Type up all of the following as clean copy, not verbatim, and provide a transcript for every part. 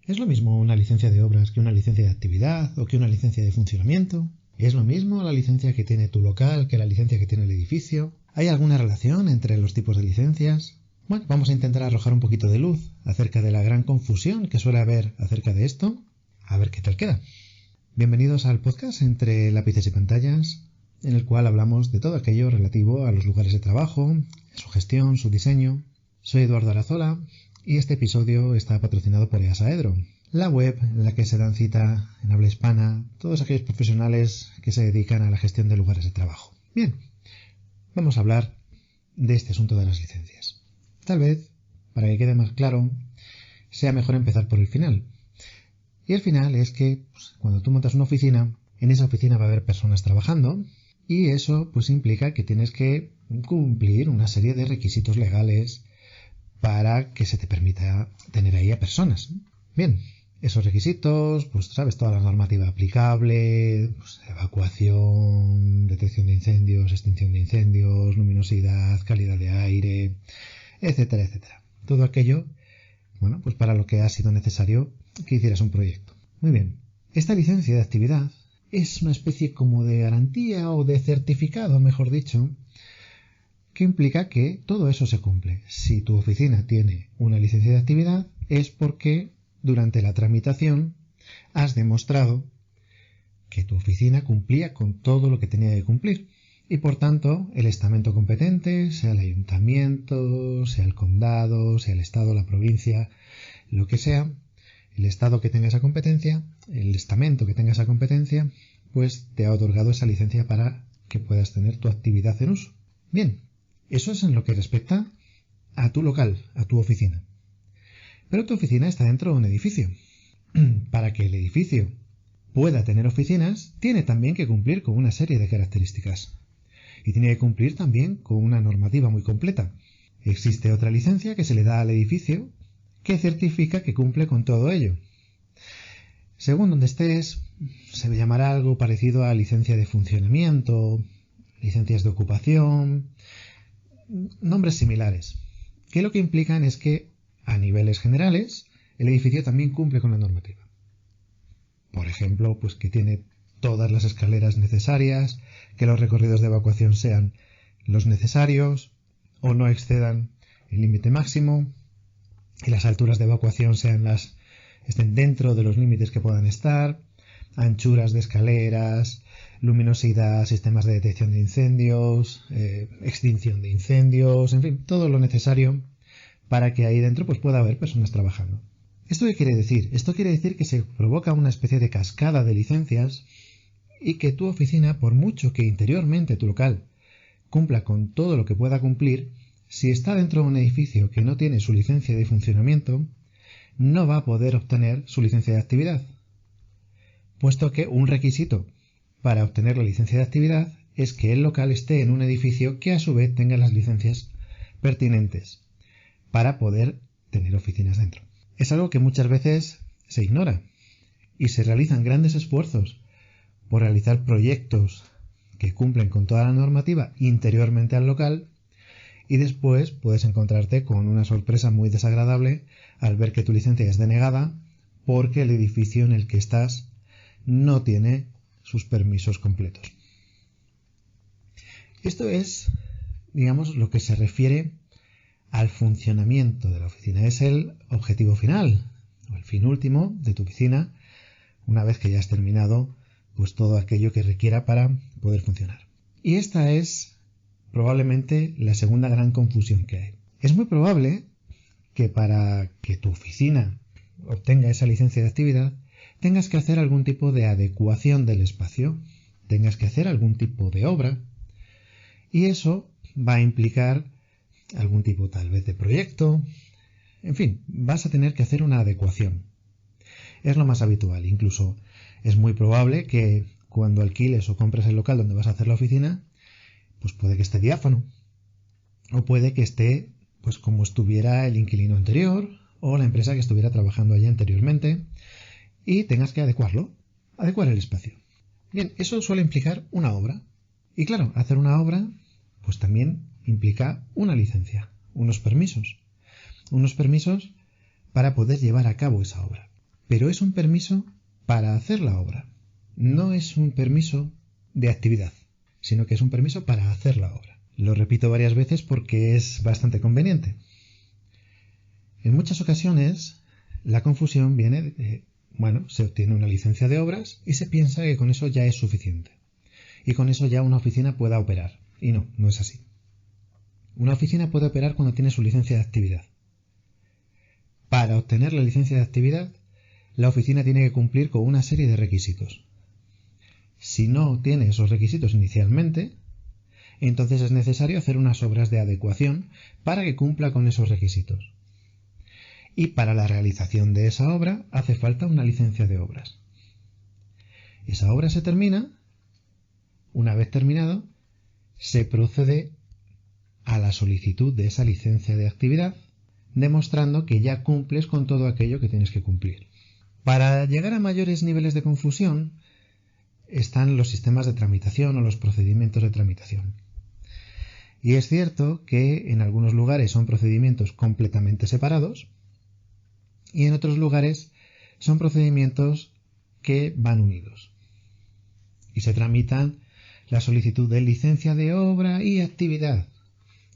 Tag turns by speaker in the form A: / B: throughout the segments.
A: ¿Es lo mismo una licencia de obras que una licencia de actividad o que una licencia de funcionamiento? ¿Es lo mismo la licencia que tiene tu local que la licencia que tiene el edificio? ¿Hay alguna relación entre los tipos de licencias? Bueno, vamos a intentar arrojar un poquito de luz acerca de la gran confusión que suele haber acerca de esto. A ver qué tal queda. Bienvenidos al podcast Entre lápices y pantallas, en el cual hablamos de todo aquello relativo a los lugares de trabajo, su gestión, su diseño. Soy Eduardo Arazola y este episodio está patrocinado por EASAEDRO, la web en la que se dan cita en habla hispana todos aquellos profesionales que se dedican a la gestión de lugares de trabajo. Bien, vamos a hablar de este asunto de las licencias. Tal vez, para que quede más claro, sea mejor empezar por el final. Y el final es que cuando tú montas una oficina, en esa oficina va a haber personas trabajando y eso implica que tienes que cumplir una serie de requisitos legales para que se te permita tener ahí a personas. Bien, esos requisitos, sabes, toda la normativa aplicable, evacuación, detección de incendios, extinción de incendios, luminosidad, calidad de aire, etcétera, etcétera. Todo aquello, para lo que ha sido necesario que hicieras un proyecto. Muy bien, esta licencia de actividad es una especie como de garantía o de certificado, mejor dicho, que implica que todo eso se cumple. Si tu oficina tiene una licencia de actividad es porque durante la tramitación has demostrado que tu oficina cumplía con todo lo que tenía que cumplir y por tanto el estamento competente, sea el ayuntamiento, sea el condado, sea el estado, la provincia, lo que sea, el estado que tenga esa competencia, el estamento que tenga esa competencia, te ha otorgado esa licencia para que puedas tener tu actividad en uso. Bien, eso es en lo que respecta a tu local, a tu oficina. Pero tu oficina está dentro de un edificio. Para que el edificio pueda tener oficinas, tiene también que cumplir con una serie de características. Y tiene que cumplir también con una normativa muy completa. Existe otra licencia que se le da al edificio que certifica que cumple con todo ello. Según donde estés, se llamará algo parecido a licencia de funcionamiento, licencias de ocupación, nombres similares, que lo que implican es que, a niveles generales, el edificio también cumple con la normativa. Por ejemplo, que tiene todas las escaleras necesarias, que los recorridos de evacuación sean los necesarios o no excedan el límite máximo, y las alturas de evacuación estén dentro de los límites que puedan estar, anchuras de escaleras, luminosidad, sistemas de detección de incendios, extinción de incendios, en fin, todo lo necesario para que ahí dentro pueda haber personas trabajando. ¿Esto qué quiere decir? Esto quiere decir que se provoca una especie de cascada de licencias y que tu oficina, por mucho que interiormente tu local cumpla con todo lo que pueda cumplir, si está dentro de un edificio que no tiene su licencia de funcionamiento, no va a poder obtener su licencia de actividad, puesto que un requisito para obtener la licencia de actividad es que el local esté en un edificio que a su vez tenga las licencias pertinentes para poder tener oficinas dentro. Es algo que muchas veces se ignora y se realizan grandes esfuerzos por realizar proyectos que cumplen con toda la normativa interiormente al local y después puedes encontrarte con una sorpresa muy desagradable al ver que tu licencia es denegada porque el edificio en el que estás no tiene sus permisos completos. Esto es, lo que se refiere al funcionamiento de la oficina. Es el objetivo final, o el fin último de tu oficina, una vez que ya has terminado todo aquello que requiera para poder funcionar. Y esta es probablemente la segunda gran confusión que hay. Es muy probable que para que tu oficina obtenga esa licencia de actividad tengas que hacer algún tipo de adecuación del espacio, tengas que hacer algún tipo de obra y eso va a implicar algún tipo tal vez de proyecto, en fin, vas a tener que hacer una adecuación. Es lo más habitual, incluso es muy probable que cuando alquiles o compres el local donde vas a hacer la oficina, puede que esté diáfano o puede que esté como estuviera el inquilino anterior o la empresa que estuviera trabajando allí anteriormente y tengas que adecuar el espacio. Bien, eso suele implicar una obra. Y claro, hacer una obra también implica una licencia, unos permisos para poder llevar a cabo esa obra. pero es un permiso para hacer la obra. No es un permiso de actividad, sino que es un permiso para hacer la obra. Lo repito varias veces porque es bastante conveniente. En muchas ocasiones la confusión viene de, se obtiene una licencia de obras y se piensa que con eso ya es suficiente. Y con eso ya una oficina pueda operar. Y no, no es así. Una oficina puede operar cuando tiene su licencia de actividad. Para obtener la licencia de actividad, la oficina tiene que cumplir con una serie de requisitos. Si no tiene esos requisitos inicialmente, entonces es necesario hacer unas obras de adecuación para que cumpla con esos requisitos. Y para la realización de esa obra hace falta una licencia de obras. Esa obra se termina. Una vez terminado, se procede a la solicitud de esa licencia de actividad, demostrando que ya cumples con todo aquello que tienes que cumplir. Para llegar a mayores niveles de confusión están los sistemas de tramitación o los procedimientos de tramitación. Y es cierto que en algunos lugares son procedimientos completamente separados y en otros lugares son procedimientos que van unidos. Y se tramitan la solicitud de licencia de obra y actividad.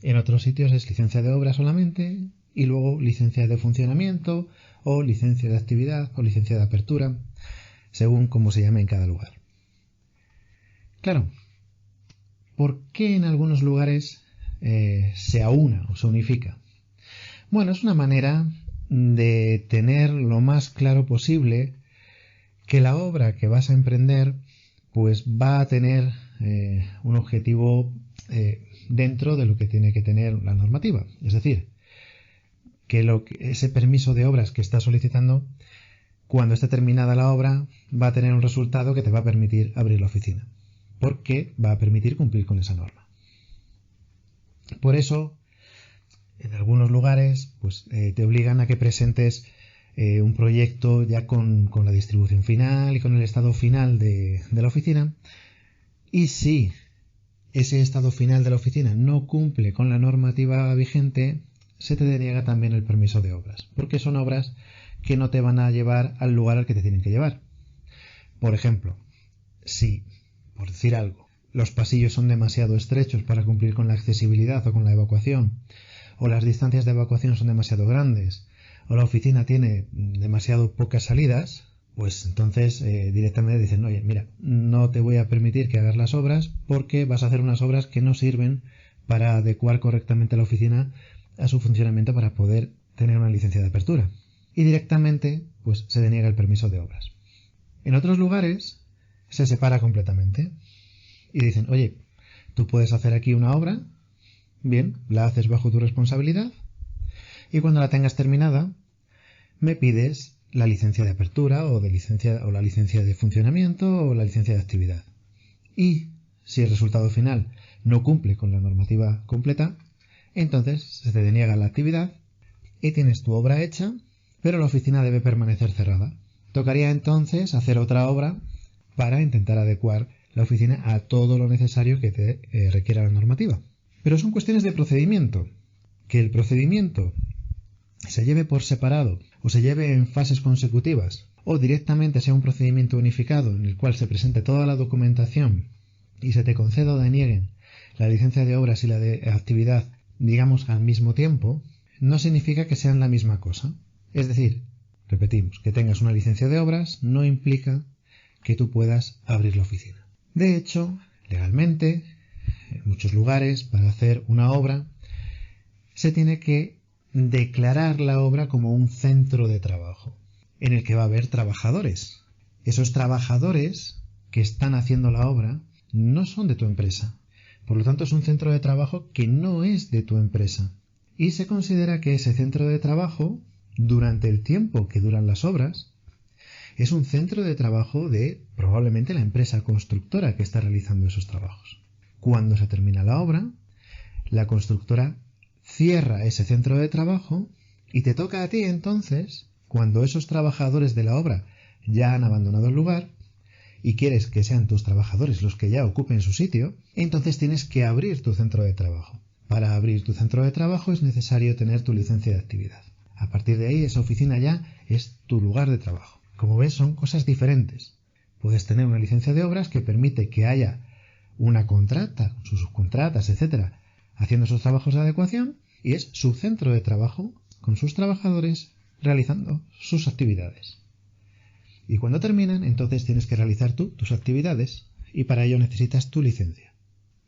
A: En otros sitios es licencia de obra solamente y luego licencia de funcionamiento o licencia de actividad o licencia de apertura, según como se llame en cada lugar. Claro, ¿por qué en algunos lugares se aúna o se unifica? Bueno, es una manera de tener lo más claro posible que la obra que vas a emprender pues va a tener un objetivo dentro de lo que tiene que tener la normativa. Es decir, que ese permiso de obras que estás solicitando, cuando esté terminada la obra, va a tener un resultado que te va a permitir abrir la oficina, porque va a permitir cumplir con esa norma. Por eso, en algunos lugares pues te obligan a que presentes un proyecto ya con la distribución final y con el estado final de la oficina. Y si ese estado final de la oficina no cumple con la normativa vigente, se te deniega también el permiso de obras, porque son obras que no te van a llevar al lugar al que te tienen que llevar. Por ejemplo, si, por decir algo, los pasillos son demasiado estrechos para cumplir con la accesibilidad o con la evacuación, o las distancias de evacuación son demasiado grandes, o la oficina tiene demasiado pocas salidas, pues entonces directamente dicen, oye, mira, no te voy a permitir que hagas las obras porque vas a hacer unas obras que no sirven para adecuar correctamente la oficina a su funcionamiento para poder tener una licencia de apertura. Y directamente pues se deniega el permiso de obras. En otros lugares se separa completamente y dicen, oye, tú puedes hacer aquí una obra, bien, la haces bajo tu responsabilidad y cuando la tengas terminada me pides la licencia de apertura o la licencia de funcionamiento o la licencia de actividad. Y si el resultado final no cumple con la normativa completa, entonces se te deniega la actividad y tienes tu obra hecha, pero la oficina debe permanecer cerrada. Tocaría entonces hacer otra obra para intentar adecuar la oficina a todo lo necesario que te requiera la normativa. Pero son cuestiones de procedimiento. Que el procedimiento se lleve por separado o se lleve en fases consecutivas o directamente sea un procedimiento unificado en el cual se presente toda la documentación y se te conceda o denieguen la licencia de obras y la de actividad, digamos, al mismo tiempo, no significa que sean la misma cosa. Es decir, repetimos, que tengas una licencia de obras no implica que tú puedas abrir la oficina. De hecho, legalmente, en muchos lugares, para hacer una obra, se tiene que declarar la obra como un centro de trabajo, en el que va a haber trabajadores. Esos trabajadores que están haciendo la obra no son de tu empresa. Por lo tanto, es un centro de trabajo que no es de tu empresa. Y se considera que ese centro de trabajo, durante el tiempo que duran las obras, es un centro de trabajo de probablemente la empresa constructora que está realizando esos trabajos. Cuando se termina la obra, la constructora cierra ese centro de trabajo y te toca a ti entonces, cuando esos trabajadores de la obra ya han abandonado el lugar y quieres que sean tus trabajadores los que ya ocupen su sitio, entonces tienes que abrir tu centro de trabajo. Para abrir tu centro de trabajo es necesario tener tu licencia de actividad. A partir de ahí esa oficina ya es tu lugar de trabajo. Como ves, son cosas diferentes. Puedes tener una licencia de obras que permite que haya una contrata, sus subcontratas, etcétera, haciendo esos trabajos de adecuación, y es su centro de trabajo con sus trabajadores realizando sus actividades. Y cuando terminan, entonces tienes que realizar tú tus actividades, y para ello necesitas tu licencia.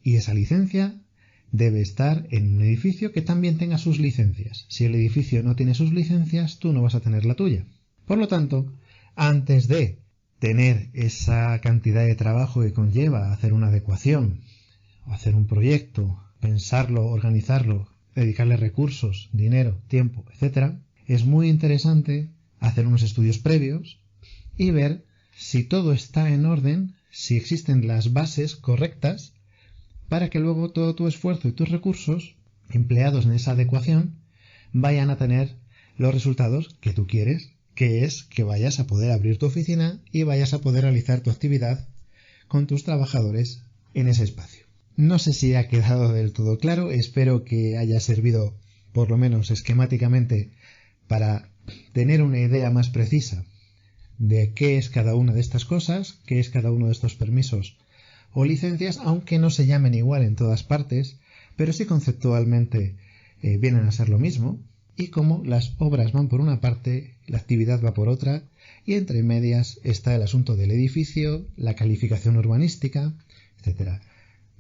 A: Y esa licencia debe estar en un edificio que también tenga sus licencias. Si el edificio no tiene sus licencias, tú no vas a tener la tuya. Por lo tanto, antes de tener esa cantidad de trabajo que conlleva hacer una adecuación, hacer un proyecto, pensarlo, organizarlo, dedicarle recursos, dinero, tiempo, etc., es muy interesante hacer unos estudios previos y ver si todo está en orden, si existen las bases correctas, para que luego todo tu esfuerzo y tus recursos empleados en esa adecuación vayan a tener los resultados que tú quieres, que es que vayas a poder abrir tu oficina y vayas a poder realizar tu actividad con tus trabajadores en ese espacio. No sé si ha quedado del todo claro, espero que haya servido por lo menos esquemáticamente para tener una idea más precisa de qué es cada una de estas cosas, qué es cada uno de estos permisos o licencias, aunque no se llamen igual en todas partes, pero sí conceptualmente vienen a ser lo mismo, y cómo las obras van por una parte, la actividad va por otra, y entre medias está el asunto del edificio, la calificación urbanística, etc.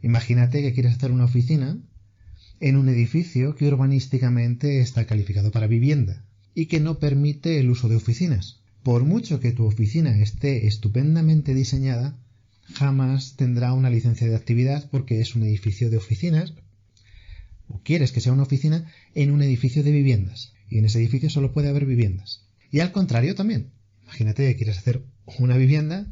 A: Imagínate que quieres hacer una oficina en un edificio que urbanísticamente está calificado para vivienda y que no permite el uso de oficinas. Por mucho que tu oficina esté estupendamente diseñada, jamás tendrá una licencia de actividad porque es un edificio de oficinas, o quieres que sea una oficina en un edificio de viviendas, y en ese edificio solo puede haber viviendas. Y al contrario también. Imagínate que quieres hacer una vivienda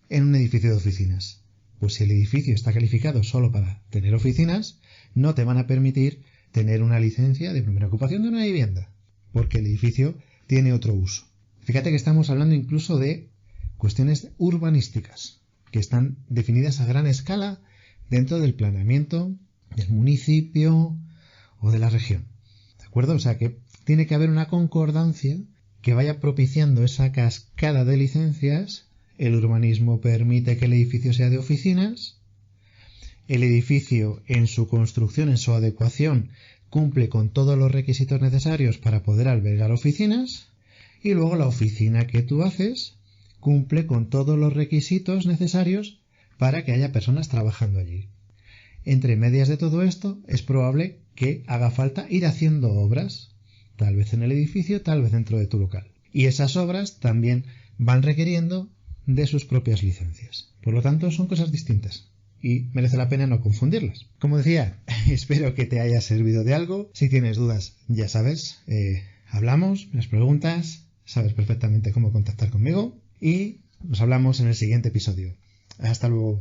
A: en un edificio de oficinas. Pues si el edificio está calificado solo para tener oficinas, no te van a permitir tener una licencia de primera ocupación de una vivienda, porque el edificio tiene otro uso. Fíjate que estamos hablando incluso de cuestiones urbanísticas, que están definidas a gran escala dentro del planeamiento del municipio o de la región. ¿De acuerdo? O sea que tiene que haber una concordancia que vaya propiciando esa cascada de licencias. El urbanismo permite que el edificio sea de oficinas. El edificio en su construcción, en su adecuación, cumple con todos los requisitos necesarios para poder albergar oficinas. Y luego la oficina que tú haces cumple con todos los requisitos necesarios para que haya personas trabajando allí. Entre medias de todo esto es probable que haga falta ir haciendo obras, tal vez en el edificio, tal vez dentro de tu local. Y esas obras también van requiriendo de sus propias licencias. Por lo tanto, son cosas distintas y merece la pena no confundirlas. Como decía, espero que te haya servido de algo. Si tienes dudas, ya sabes, hablamos, las preguntas, sabes perfectamente cómo contactar conmigo y nos hablamos en el siguiente episodio. Hasta luego.